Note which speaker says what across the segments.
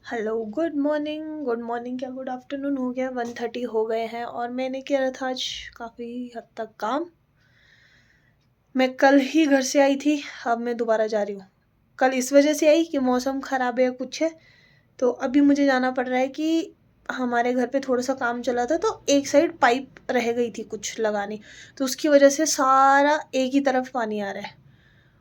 Speaker 1: Hello, good morning क्या good afternoon हो गया। 1:30 हो गए हैं और मैंने किया था आज काफ़ी हद तक काम। मैं कल ही घर से आई थी, अब मैं दोबारा जा रही हूँ। कल इस वजह से आई कि मौसम ख़राब है या कुछ है, तो अभी मुझे जाना पड़ रहा है कि हमारे घर पे थोड़ा सा काम चला था, तो एक साइड पाइप रह गई थी कुछ लगानी, तो उसकी वजह से सारा एक ही तरफ पानी आ रहा है।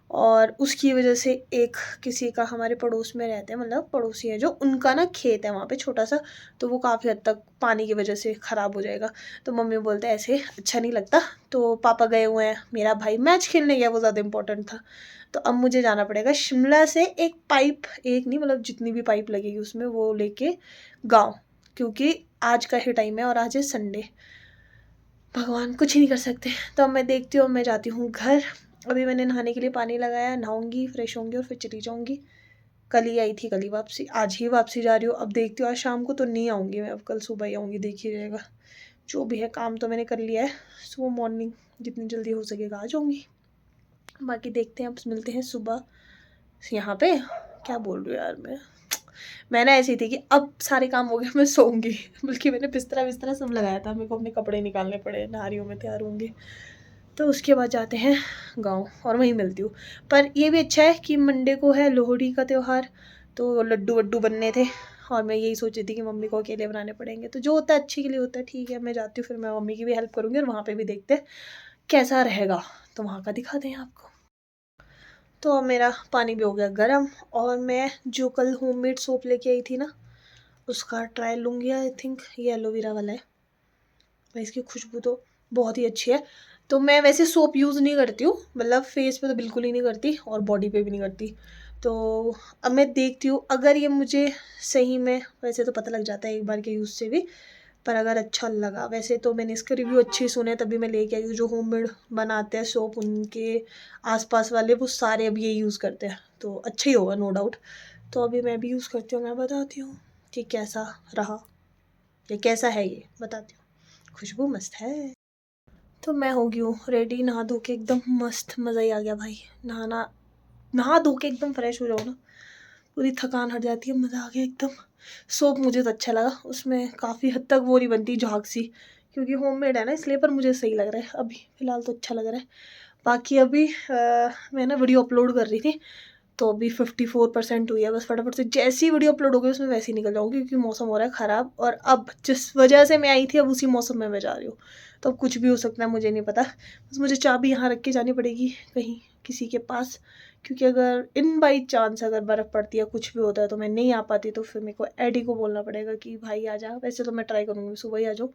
Speaker 1: और उसकी वजह से एक किसी का हमारे पड़ोस में रहते हैं, मतलब पड़ोसी हैं जो, उनका ना खेत है वहाँ पे छोटा सा, तो वो काफ़ी हद तक पानी की वजह से ख़राब हो जाएगा। तो मम्मी बोलते हैं ऐसे अच्छा नहीं लगता, तो पापा गए हुए हैं, मेरा भाई मैच खेलने गया, वो ज़्यादा इंपॉर्टेंट था। तो अब मुझे जाना पड़ेगा शिमला से एक पाइप, एक नहीं मतलब जितनी भी पाइप लगेगी उसमें वो लेके गाँव, क्योंकि आज का ही टाइम है और आज है संडे। भगवान कुछ ही नहीं कर सकते। तो अब मैं देखती हूँ, मैं जाती हूँ घर। अभी मैंने नहाने के लिए पानी लगाया, नहाऊंगी, फ्रेश होंगी और फिर चली जाऊँगी। कल ही आई थी, कल ही वापसी, आज ही वापसी जा रही हूँ। अब देखती हूँ, आज शाम को तो नहीं आऊँगी मैं, अब कल सुबह ही आऊँगी, देख ही रहेगा। जो भी है काम तो मैंने कर लिया है, सुबह मॉर्निंग जितनी जल्दी हो सकेगा आ जाऊँगी। बाकी देखते हैं, अब मिलते हैं सुबह यहाँ पे। क्या बोल रही हूँ यार मैं ना ऐसी थी कि अब सारे काम हो गए, मैं सोऊंगी। बल्कि मैंने बिस्तरा विस्तरा सब लगाया था, मेरे को अपने कपड़े निकालने पड़े, नहा रही हूँ मैं, तैयार होंगी। तो उसके बाद जाते हैं गाँव और वहीं मिलती हूँ। पर ये भी अच्छा है कि मंडे को है लोहड़ी का त्यौहार, तो लड्डू वड्डू बनने थे और मैं यही सोची थी कि मम्मी को अकेले बनाने पड़ेंगे, तो जो होता है अच्छे के लिए होता है। ठीक है, मैं जाती हूँ, फिर मैं मम्मी की भी हेल्प करूँगी और वहाँ पे भी देखते हैं कैसा रहेगा, तो वहाँ का दिखाते हैं आपको। तो अब मेरा पानी भी हो गया गर्म और मैं जो कल होममेड सोप लेके आई थी ना, उसका ट्रायल लूँगी। आई थिंक ये एलोवेरा वाला है भाई, इसकी खुशबू तो बहुत ही अच्छी है। तो मैं वैसे सोप यूज़ नहीं करती हूँ, मतलब फेस पे तो बिल्कुल ही नहीं करती और बॉडी पे भी नहीं करती। तो अब मैं देखती हूँ, अगर ये मुझे सही में, वैसे तो पता लग जाता है एक बार के यूज़ से भी, पर अगर अच्छा लगा, वैसे तो मैंने इसके रिव्यू अच्छे सुने तभी मैं लेके आई हूँ। जो होममेड बनाते हैं सोप, उनके आसपास वाले वो सारे अब ये यूज़ करते हैं, तो अच्छा ही होगा नो डाउट। तो अभी मैं भी यूज़ करती हूँ, मैं बताती हूँ कि कैसा रहा या कैसा है, ये बताती हूँ। खुशबू मस्त है। तो मैं हो गई हूँ रेडी, नहा धो के एकदम मस्त, मज़ा ही आ गया भाई। नहा धो के एकदम फ्रेश हो जाओ ना, पूरी थकान हट जाती है, मज़ा आ गया एकदम। सोप मुझे तो अच्छा लगा, उसमें काफ़ी हद तक वो नहीं बनती झाग सी, क्योंकि होममेड है ना इसलिए, पर मुझे सही लग रहा है अभी फ़िलहाल तो, अच्छा लग रहा है। बाकी अभी मैं ना वीडियो अपलोड कर रही थी, तो अभी 54% हुई है। बस फटाफट से जैसी वीडियो अपलोड हो गई उसमें वैसे ही निकल जाऊँगी, क्योंकि मौसम हो रहा है ख़राब, और अब जिस वजह से मैं आई थी अब उसी मौसम में मैं जा रही हूँ। तो अब कुछ भी हो सकता है, मुझे नहीं पता। बस मुझे चाबी यहाँ रख के जानी पड़ेगी कहीं किसी के पास, क्योंकि अगर इन बाई चांस अगर बर्फ़ पड़ती है, कुछ भी होता है, तो मैं नहीं आ पाती, तो फिर मेरे को एडी को बोलना पड़ेगा कि भाई आ जा। वैसे तो मैं ट्राई करूँगी सुबह ही आ जाऊँ,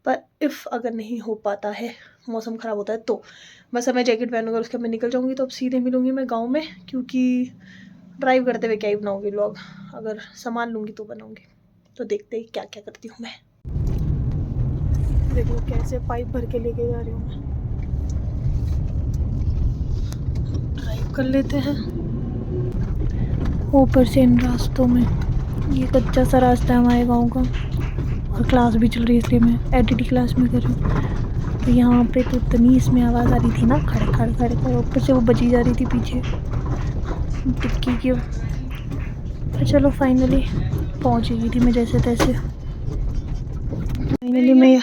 Speaker 1: पर इफ़ अगर नहीं हो पाता है, मौसम ख़राब होता है, तो बस अब मैं जैकेट पहनूँगी और उसके बाद मैं निकल जाऊँगी। तो अब सीधे मिलूँगी मैं गाँव में, क्योंकि ड्राइव करते हुए क्या ही बनाऊँगी व्लॉग, अगर सामान लूँगी तो बनाऊँगी। तो देखते ही क्या क्या करती हूँ मैं। देखो कैसे पाइप भर के लेके जा रही हूँ मैं। ड्राइव कर लेते हैं ऊपर से इन रास्तों में। ये कच्चा सा रास्ता है हमारे गांव का, और क्लास भी चल रही है इसलिए मैं एडिटिंग क्लास में कर रही हूँ। तो यहाँ पे तो इतनी इसमें आवाज़ आ रही थी ना, खड़ खड़ खड़ खड़, ऊपर से वो बजी जा रही थी पीछे टिक्की की। पर चलो फाइनली पहुँच गई थी मैं जैसे तैसे। फाइनली मैं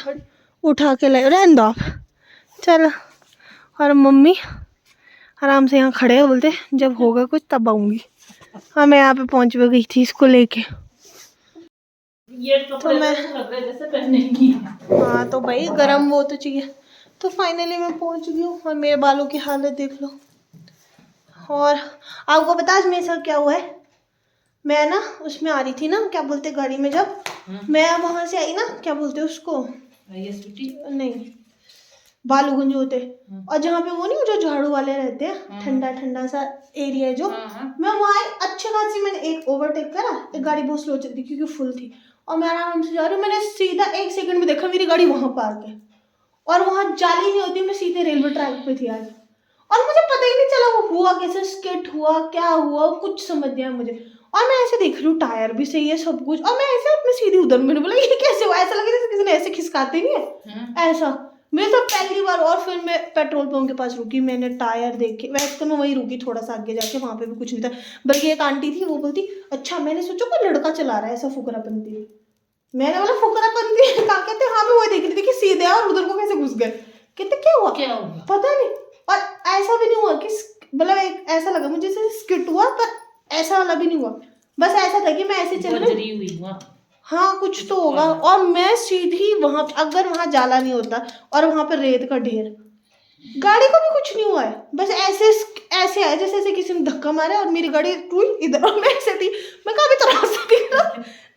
Speaker 1: उठा के ले, रहने दो आप, चलो। और मम्मी आराम से यहाँ खड़े हैं, बोलते जब होगा कुछ तब आऊँगी। हाँ, मैं यहाँ पे पहुँच भी गई थी इसको लेके।
Speaker 2: ये तो मैं लग रहा है जैसे पहनने की।
Speaker 1: हाँ तो भाई गरम वो तो चाहिए। तो फाइनली मैं पहुँच गई हूँ और मेरे बालों की हालत देख लो। और आपको पता आज मेरे साथ क्या हुआ है? मैं ना उसमें आ रही थी ना, क्या बोलते गाड़ी में, जब मैं वहाँ से आई ना, क्या बोलते उसको, नहीं बालूगंज होते, और जहाँ पे वो नहीं, जो झाड़ू वाले रहते हैं, ठंडा ठंडा सा एरिया है जो, मैं वहाँ अच्छे खासी, मैंने एक ओवरटेक करा, एक गाड़ी बहुत स्लो चलती क्योंकि फुल थी, और मैं आराम से जा रही हूँ, मैंने सीधा 1 सेकंड में देखा मेरी गाड़ी वहाँ पार्क है, और वहाँ जाली नहीं होती, मैं सीधे रेलवे ट्रैक पे थी आज, और मुझे पता ही नहीं चला वो हुआ कैसे, स्किट हुआ क्या हुआ, कुछ समझ गया मुझे। और मैं ऐसे देख रही हूँ टायर भी सही है सब कुछ, और मैं ऐसे अपने सीधी उधर, मैंने बोला ये कैसे हुआ, ऐसा लगा जैसे किसी ने ऐसे खिसकाते नहीं है ऐसा। मैं तो पहली बार, और फिर मैं पेट्रोल पंप के पास रुकी, मैंने टायर देखे, वैसे तो मैं वहीं रुकी थोड़ा सा आगे जाके, वहाँ पे भी कुछ नहीं था, बल्कि एक आंटी थी वो बोलती अच्छा, मैंने सोचा कोई लड़का चला रहा है ऐसा फुकरापंती, मैंने बोला फुकरापंती कहाँ, कहते हाँ मैं वही देख रही थी कि सीधे और उधर को कैसे घुस गए, कहते क्या हुआ पता नहीं, और ऐसा भी नहीं हुआ कि मतलब एक ऐसा लगा मुझे जैसे स्किट हुआ, पर ऐसा वाला भी नहीं हुआ, बस ऐसा था कि मैं ऐसे चल रही, हाँ कुछ तो होगा, और मैं सीधी वहां, अगर वहां जाला नहीं होता और वहां पर रेत का ढेर, गाड़ी को भी कुछ नहीं हुआ है, बस ऐसे ऐसे आया जैसे ऐसे किसी ने धक्का मारा और मेरी गाड़ी इधर, और मैं ऐसे थी, मैं कहा भी तो रास्ता दिख रहा,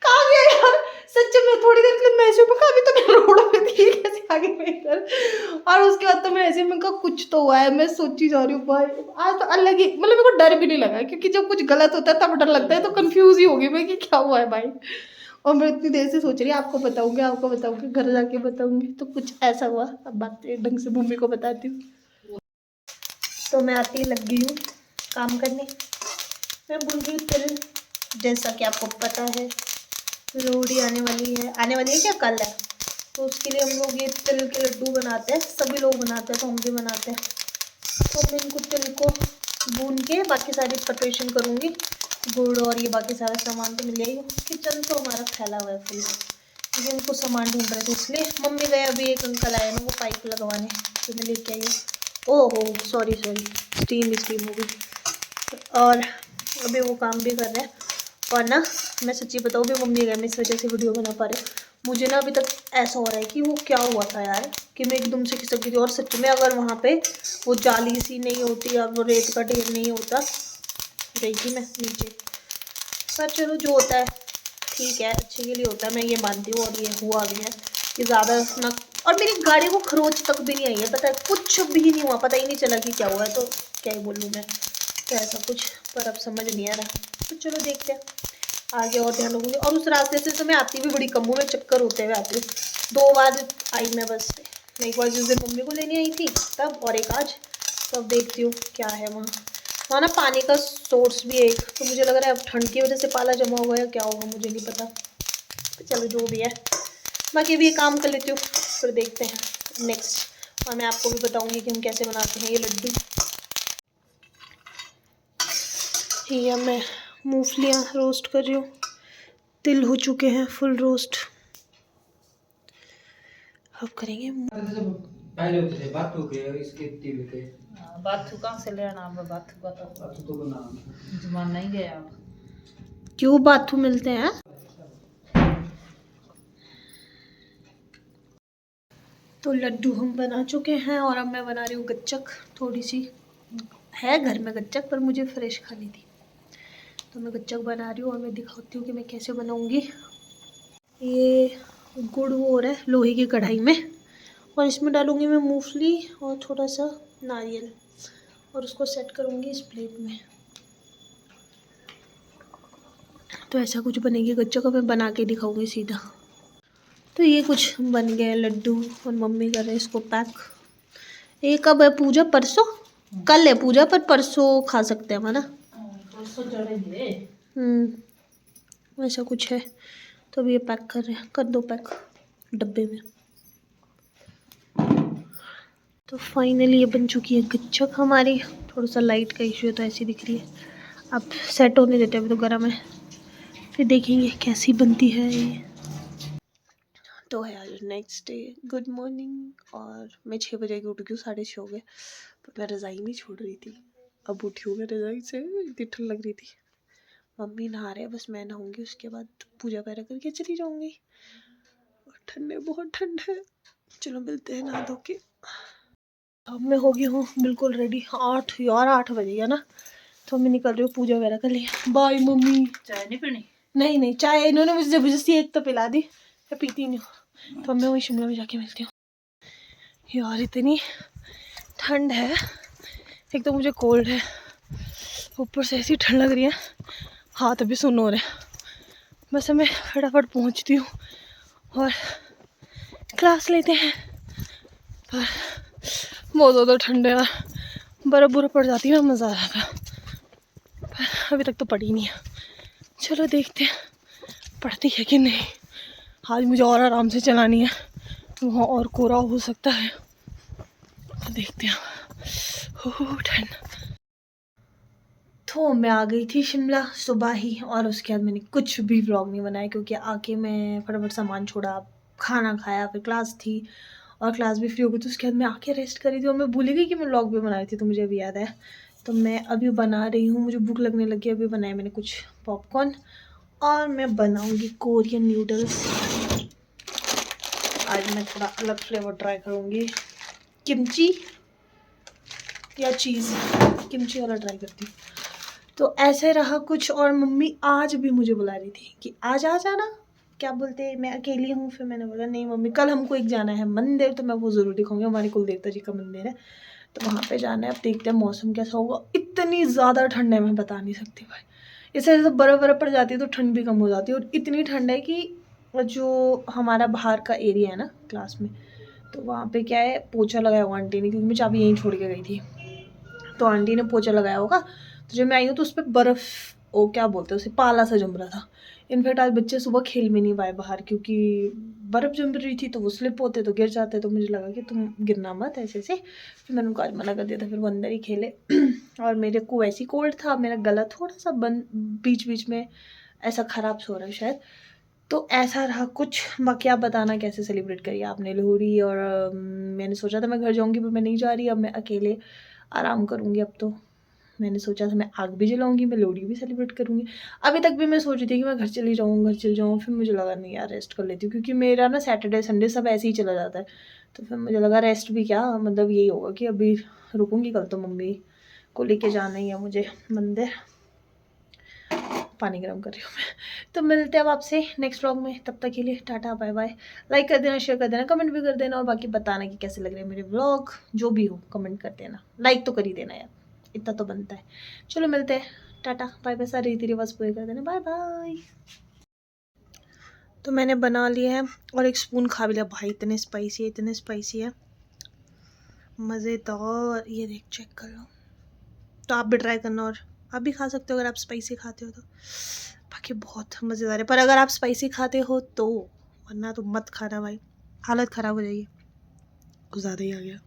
Speaker 1: कहाँ गया यार, सच्चे में थोड़ी देर के लिए मैं ऐसे, मैं कहा भी तो मैं रोड पे थी, कैसे आगे मैं इधर, और उसके बाद तो मैं ऐसे, मैं कहा कुछ तो हुआ है, मैं सोची जा रही हूँ भाई, आज तो अलग ही, मतलब मेरे को डर भी नहीं लगा, क्योंकि जब कुछ गलत होता है तब डर लगता है, तो कंफ्यूज ही होगी मैं कि क्या हुआ है भाई, और मैं इतनी देर से सोच रही आपको बताऊंगी घर जाके बताऊंगी, तो कुछ ऐसा हुआ, अब बात ढंग से मम्मी को बताती हूँ। तो मैं आती लग गई हूँ काम करने, मैं भूल गई तिल, जैसा कि आपको पता है लोहड़ी आने वाली है क्या, कल है, तो उसके लिए हम लोग ये तिल के लड्डू बनाते हैं, सभी लोग बनाते हैं, तो हम भी बनाते हैं, तो मैं इनको तिल को भून के बाकी सारी प्रिपरेशन करूँगी, गुड़ और ये बाकी सारा सामान तो मिल जाएगा, किचन तो हमारा फैला हुआ है फुल, क्योंकि उनको सामान ढूंढ रहे थे, इसलिए मम्मी गए, अभी एक अंकल आए ना वो पाइप लगवाने, तो मैं लेके आई हूँ, ओहो सॉरी स्टीम हो गई, और अभी वो काम भी कर रहे हैं, और ना मैं सच्ची बताऊँ भी मम्मी गए, मैं इस वजह से वीडियो बना पा रही हूँ, मुझे ना अभी तक ऐसा हो रहा है कि वो क्या हुआ था यार, कि मैं एकदम से खिसक गई थी, और सच में अगर वहाँ पे वो जाली सी नहीं होती, अब वो रेत का ढेर नहीं होता, गई थी मैं नीचे, पर चलो जो होता है ठीक है, अच्छे के लिए होता है, मैं ये मानती हूँ, और ये हुआ भी है कि ज़्यादा ना, और मेरी गाड़ी को खरोच तक भी नहीं आई है, पता है कुछ भी नहीं हुआ, पता ही नहीं चला कि क्या हुआ है, तो क्या ही बोलूँ मैं, तो ऐसा कुछ, पर अब समझ नहीं आ रहा, तो चलो देखते हैं आगे और ध्यान रखूँगी, और उस रास्ते से तो मैं आती भी बड़ी कम हूँ, मैं चक्कर होते हुए आती हूँ, 2 बार आई मैं बस से, एक बार जिस दिन मम्मी को लेने आई थी तब, और एक आज, तो अब देखती हूँ क्या है वहाँ ना पानी का सोर्स भी है एक, तो मुझे लग रहा है अब ठंड की वजह से पाला जमा हुआ है, क्या होगा मुझे नहीं पता, तो चलो जो भी है, बाकी भी ये काम कर लेती हूँ, फिर देखते हैं नेक्स्ट, और मैं आपको भी बताऊँगी कि हम कैसे बनाते हैं ये लड्डू। ये मैं मूंगफलियाँ रोस्ट कर रही हूँ, तिल हो चुके हैं फुल रोस्ट, अब करेंगे
Speaker 2: बाथू कहाँ से लेना, बाथू का तो जमाना ही गया,
Speaker 1: क्यों बाथू मिलते हैं, तो लड्डू हम बना चुके हैं, और अब मैं बना रही हूँ गच्चक, थोड़ी सी है घर में गच्चक, पर मुझे फ्रेश खानी थी, तो मैं गच्चक बना रही हूँ, और मैं दिखाती हूँ कि मैं कैसे बनाऊँगी। ये गुड़ वो हो रहा है लोहे की कढ़ाई में, और इसमें डालूँगी मैं मूंगफली और थोड़ा सा नारियल, और उसको सेट करूँगी इस प्लेट में, तो ऐसा कुछ बनेगी गच्चक, मैं बना के दिखाऊँगी सीधा। तो ये कुछ बन गया लड्डू, और मम्मी कर रहे हैं इसको पैक। ये कब है पूजा, परसों, कल है पूजा, पर परसों खा सकते हैं हम, है ना, ऐसा कुछ है, तो अब ये पैक कर रहे हैं, कर दो पैक डब्बे में। तो फाइनली ये बन चुकी है गच्चक हमारी, थोड़ा सा लाइट का इशू है तो ऐसी दिख रही है, अब सेट होने देते हैं, अभी तो गर्म है, फिर देखेंगे कैसी बनती है ये। तो है आज नेक्स्ट डे, गुड मॉर्निंग, और मैं 6 बजे की उठ गई हूँ, 6:30 हो गए, पर मैं रज़ाई नहीं छोड़ रही थी, अब उठी हूँ मैं रज़ाई से, इतनी ठंड लग रही थी। मम्मी नहा रहे हैं, बस मैं नहाऊंगी, उसके बाद पूजा वगैरह करके चली जाऊंगी, और ठंड है, बहुत ठंड है, चलो मिलते हैं नहा धो के। अब मैं हो गई हूँ बिल्कुल रेडी, 8 बजे है ना, तो मैं निकल रही हूँ पूजा वगैरह कर लिया। Bye mummy.
Speaker 2: चाय नहीं पीनी?
Speaker 1: नहीं चाय इन्होंने मुझे जबरदस्ती एक तो पिला दी, मैं पीती नहीं हूँ, तो मैं वही शिमला में जाके मिलती हूँ। यार इतनी ठंड है, एक तो मुझे कोल्ड है, ऊपर से ऐसी ठंड लग रही है, हाथ भी सुन्न हो रहे हैं, बस मैं फटाफट पहुँचती हूँ और क्लास लेते हैं, पर बहुत ज़्यादा ठंड है यार, बर्फ़ पड़ जाती है, मज़ा आ रहा था, पर अभी तक तो पड़ी नहीं है, चलो देखते हैं पड़ती है कि नहीं। आज मुझे और आराम से चलानी है, वहाँ और कोहरा हो सकता है। देखते हैं। हो ठंड। तो मैं आ गई थी शिमला सुबह ही, और उसके बाद मैंने कुछ भी व्लॉग नहीं बनाया क्योंकि आके मैं फटाफट सामान छोड़ा, खाना खाया, फिर क्लास थी और क्लास भी फ्री हो गई। तो उसके बाद मैं आके रेस्ट करी थी और मैं भूल गई कि मैं व्लॉग भी बनाई थी, तो मुझे अभी याद है। तो मैं अभी बना रही हूँ, मुझे भूख लगने लगी। अभी बनाए मैंने कुछ पॉपकॉर्न और मैं बनाऊँगी कोरियन नूडल्स। आज मैं थोड़ा अलग फ्लेवर ट्राई करूँगी, किमची या चीज़, किमची वाला ट्राई करती हूँ। तो ऐसे रहा कुछ। और मम्मी आज भी मुझे बुला रही थी कि आज आ जाना, क्या बोलते, मैं अकेली हूँ। फिर मैंने बोला नहीं मम्मी, कल हमको एक जाना है मंदिर, तो मैं वो ज़रूर दिखाऊंगी। हमारे कुल देवता जी का मंदिर है, तो वहाँ पे जाना है। अब देखते हैं मौसम कैसा होगा। इतनी ज़्यादा ठंड है, मैं बता नहीं सकती भाई। इससे तो बर्फ़ पड़ जाती है तो ठंड भी कम हो जाती है। और इतनी ठंड है कि जो हमारा बाहर का एरिया है ना क्लास में, तो वहाँ पे क्या है, पोछा लगाया हुआ आंटी ने, क्योंकि मैं चाबी यहीं छोड़ के गई थी। तो आंटी ने पोछा लगाया होगा, तो जब मैं आई हूँ तो उस पर बर्फ़, वो क्या बोलते हैं उसे, पाला सा जम रहा था। इनफैक्ट आज बच्चे सुबह खेल में नहीं पाए बाहर, क्योंकि बर्फ़ जम रही थी, तो वो स्लिप होते तो गिर जाते। तो मुझे लगा कि तुम गिरना मत ऐसे से। फिर मैंने उनको आज मना कर दिया था, फिर वो अंदर ही खेले। और मेरे को वैसी कोल्ड था, मेरा गला थोड़ा सा बंद बीच बीच में ऐसा ख़राब सो रहा है शायद। तो ऐसा रहा कुछ। बाकी आप बताना कैसे सेलिब्रेट करी आपने लोहड़ी। और मैंने सोचा था मैं घर जाऊँगी, पर मैं नहीं जा रही। अब मैं अकेले आराम करूँगी। अब तो मैंने सोचा था मैं आग भी जलाऊँगी, मैं लोहड़ी भी सेलिब्रेट करूँगी। अभी तक भी मैं सोच रही थी कि मैं घर चली जाऊँ, घर चली जाऊँ। फिर मुझे लगा नहीं यार, रेस्ट कर लेती हूँ, क्योंकि मेरा ना सैटरडे संडे सब ऐसे ही चला जाता है। तो फिर मुझे लगा रेस्ट भी क्या, मतलब यही होगा कि अभी रुकूँगी। कल तो मम्मी को लेके जाना ही है मुझे मंदिर। पानी गर्म कर रही हूँ मैं। तो मिलते हैं अब आपसे नेक्स्ट व्लॉग में, तब तक के लिए टाटा बाय बाय। लाइक कर देना, शेयर कर देना, कमेंट भी कर देना, और बाकी बताना कि कैसे लग रहे हैं मेरे व्लॉग। जो भी हो कमेंट कर देना, लाइक तो कर ही देना यार, इतना तो बनता है। चलो मिलते हैं, टाटा बाय बाय। सारे रीति रिवाज पूरे कर देना, बाय बाय। तो मैंने बना लिए हैं और एक स्पून खा भी लिया। भाई इतने स्पाइसी है, इतने स्पाइसी है, मज़ेदार। ये देख, चेक कर लो। तो आप भी ट्राई करना, और आप भी खा सकते हो अगर आप स्पाइसी खाते हो तो। बाकी बहुत मज़ेदार है, पर अगर आप स्पाइसी खाते हो तो, वरना तो मत खाना भाई, हालत ख़राब हो जाएगी। कुछ ज़्यादा ही आ गया।